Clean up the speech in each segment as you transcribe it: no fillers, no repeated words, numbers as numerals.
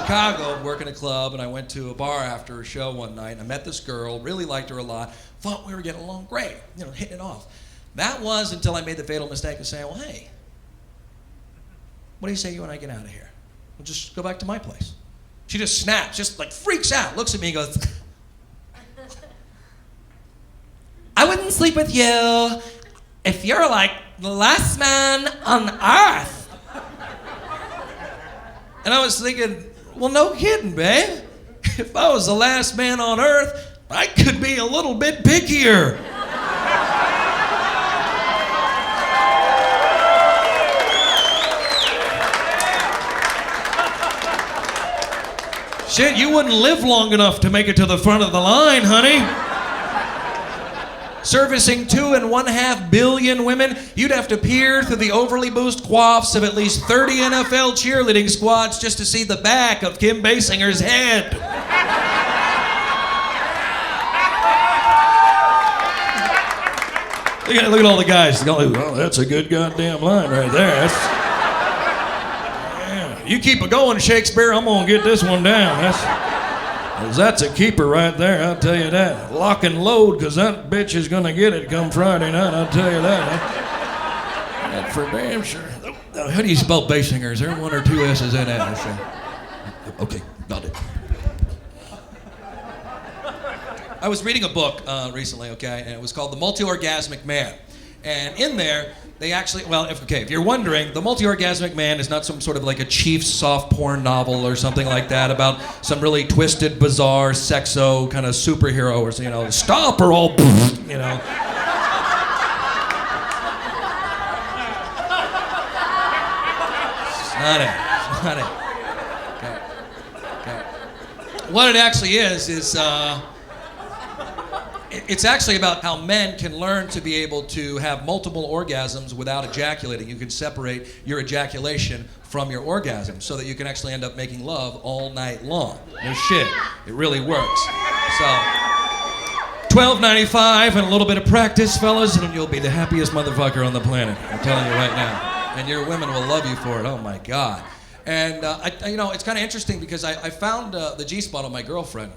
Chicago working a club, and I went to a bar after a show one night, and I met this girl, really liked her a lot, thought we were getting along great, hitting it off. That was until I made the fatal mistake of saying, well, hey, what do you say you and I get out of here? We'll just go back to my place. She just snaps, just like freaks out, looks at me and goes, I wouldn't sleep with you if you're like the last man on earth. And I was thinking, well, no kidding, babe. If I was the last man on earth, I could be a little bit pickier. Shit, you wouldn't live long enough to make it to the front of the line, honey. Servicing 2.5 billion women, you'd have to peer through the overly boosted coiffs of at least 30 NFL cheerleading squads just to see the back of Kim Basinger's head. Look at all the guys going, oh, that's a good goddamn line right there. You keep it going, Shakespeare, I'm gonna get this one down. That's a keeper right there, I'll tell you that. Lock and load, because that bitch is gonna get it come Friday night, I'll tell you that. That's for damn sure. How do you spell Basinger? Is there one or two S's in it? Okay, got it. I was reading a book recently, okay, and it was called The Multi-Orgasmic Man. And in there, they actually, if you're wondering, The Multi-Orgasmic Man is not some sort of like a cheap soft porn novel or something like that about some really twisted, bizarre, sexo kind of superhero or, stop or I'll, It's not it. It's not it. Okay. What it actually is it's actually about how men can learn to be able to have multiple orgasms without ejaculating. You can separate your ejaculation from your orgasm so that you can actually end up making love all night long. No shit. It really works. So, $12.95 and a little bit of practice, fellas, and you'll be the happiest motherfucker on the planet. I'm telling you right now. And your women will love you for it. Oh my God. And it's kind of interesting because I found the G-spot on my girlfriend.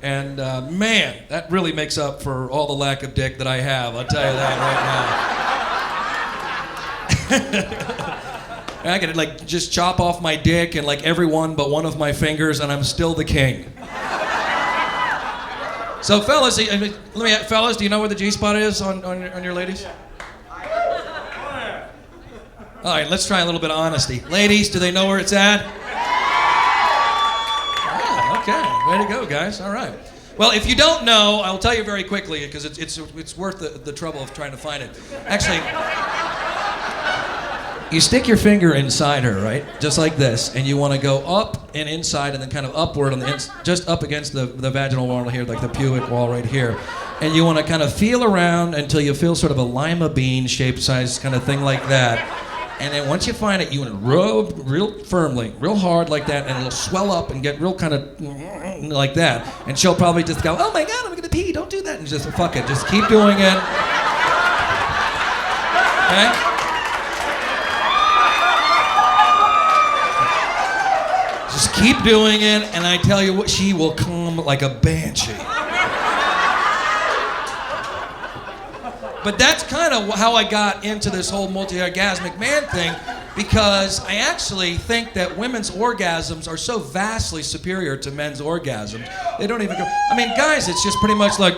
And man, that really makes up for all the lack of dick that I have. I'll tell you that right now. I could just chop off my dick and every one but one of my fingers, and I'm still the king. So, fellas, fellas, do you know where the G-spot is on your ladies? All right, let's try a little bit of honesty. Ladies, do they know where it's at? Okay, way to go, guys. All right. Well, if you don't know, I'll tell you very quickly because it's worth the trouble of trying to find it. Actually, you stick your finger inside her, right? Just like this, and you want to go up and inside and then kind of upward on just up against the vaginal wall here, like the pubic wall right here. And you want to kind of feel around until you feel sort of a lima bean shaped size kind of thing like that. And then once you find it, you want to rub real firmly, real hard like that, and it'll swell up and get real kind of like that. And she'll probably just go, oh my God, I'm gonna pee, don't do that. And just fuck it, just keep doing it. Okay? Just keep doing it, and I tell you what, she will come like a banshee. But that's kind of how I got into this whole multi-orgasmic man thing, because I actually think that women's orgasms are so vastly superior to men's orgasms. They don't even go, guys, it's just pretty much like,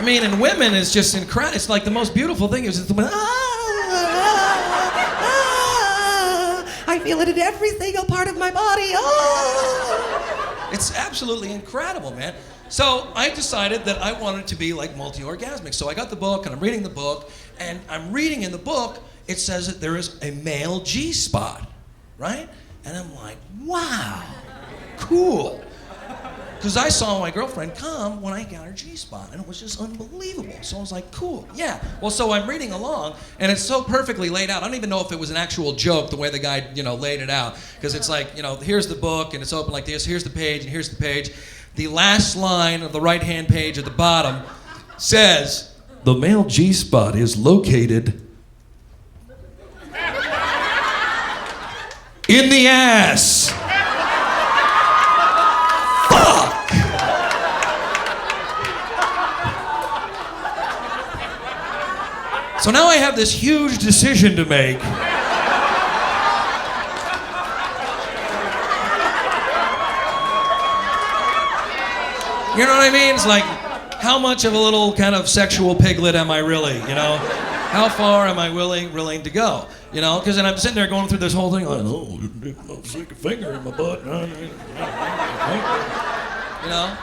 and women is just incredible. It's like the most beautiful thing is just I feel it in every single part of my body. Oh! It's absolutely incredible, man. So I decided that I wanted to be like multi-orgasmic. So I got the book, and I'm reading the book, and I'm reading in the book, it says that there is a male G-spot, right? And I'm like, wow, cool. Because I saw my girlfriend come when I got her G-spot, and it was just unbelievable. So I was like, cool, yeah. Well, so I'm reading along, and it's so perfectly laid out. I don't even know if it was an actual joke, the way the guy, laid it out. Because it's like, here's the book, and it's open like this. Here's the page, and here's the page. The last line of the right-hand page at the bottom says the male G-spot is located in the ass. Fuck! So now I have this huge decision to make. You know what I mean? It's like, how much of a little kind of sexual piglet am I really, you know? How far am I willing to go? You know, because then I'm sitting there going through this whole thing, like, oh, stick a finger in my butt. You know?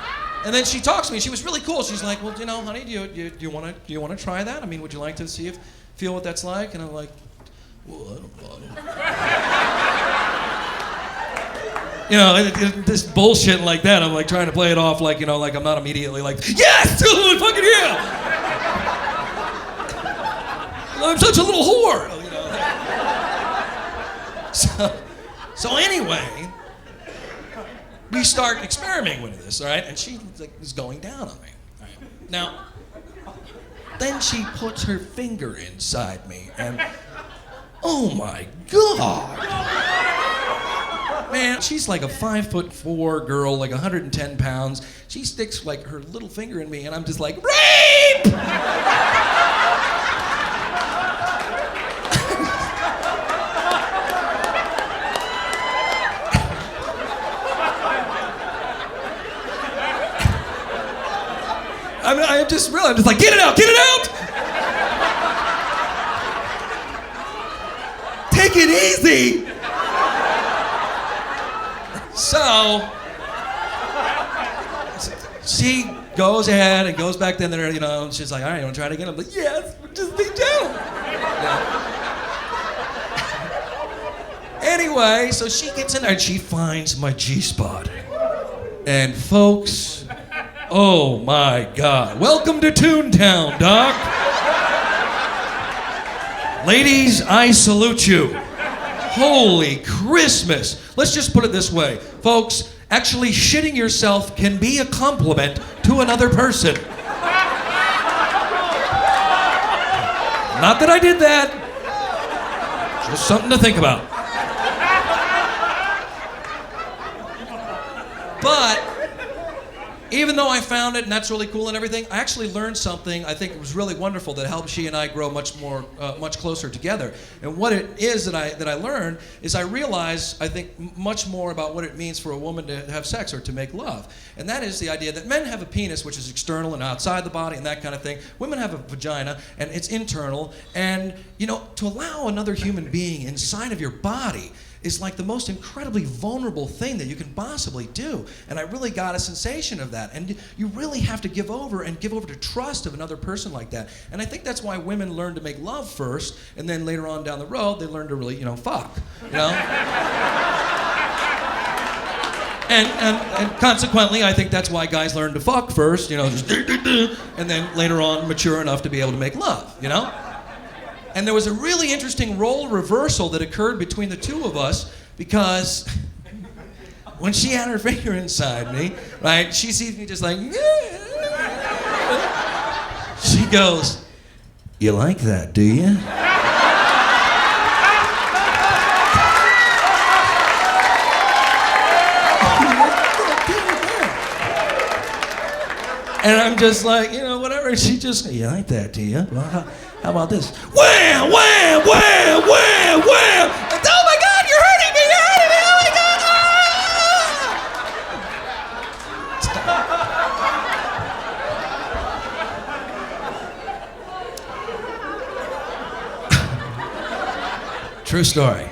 And then she talks to me. She was really cool. She's like, well, you know, honey, do you want to try that? I mean, would you like to feel what that's like? And I'm like, well, I don't bother. You know, this bullshit like that. I'm like trying to play it off like, you know, like I'm not immediately like, yes, fucking yeah. I'm such a little whore. You know? So anyway, we start experimenting with this, all right? And she like, is going down on me. All right? Now, then she puts her finger inside me, and oh my God. Man, she's like a 5'4" girl, like 110 pounds. She sticks like her little finger in me, and I'm just like, rape! I just realized, I'm just like, get it out! Take it easy! So, she goes ahead and goes back in there, you know, and she's like, all right, you want to try it again? I'm like, yes, just be down. Anyway, so she gets in there and she finds my G-spot. And folks, oh my God. Welcome to Toontown, Doc. Ladies, I salute you. Holy Christmas. Let's just put it this way. Folks, actually shitting yourself can be a compliment to another person. Not that I did that. Just something to think about. But even though I found it and that's really cool and everything, I actually learned something I think it was really wonderful that helped she and I grow much closer together. And what it is that I learned is I realized, I think, much more about what it means for a woman to have sex or to make love. And that is the idea that men have a penis, which is external and outside the body and that kind of thing. Women have a vagina, and it's internal. And, you know, to allow another human being inside of your body is like the most incredibly vulnerable thing that you can possibly do. And I really got a sensation of that. And you really have to give over to trust of another person like that. And I think that's why women learn to make love first, and then later on down the road, they learn to really, you know, fuck, you know? And consequently, I think that's why guys learn to fuck first, you know, just and then later on mature enough to be able to make love, you know? And there was a really interesting role reversal that occurred between the two of us, because when she had her finger inside me, right, she sees me just like, she goes, you like that, do you? And I'm just like, you know, whatever. And she just, you like that, do you? Well, how about this? Wham, wham, wham, wham, wham. And, oh my God, you're hurting me, oh my God. Ah! True story.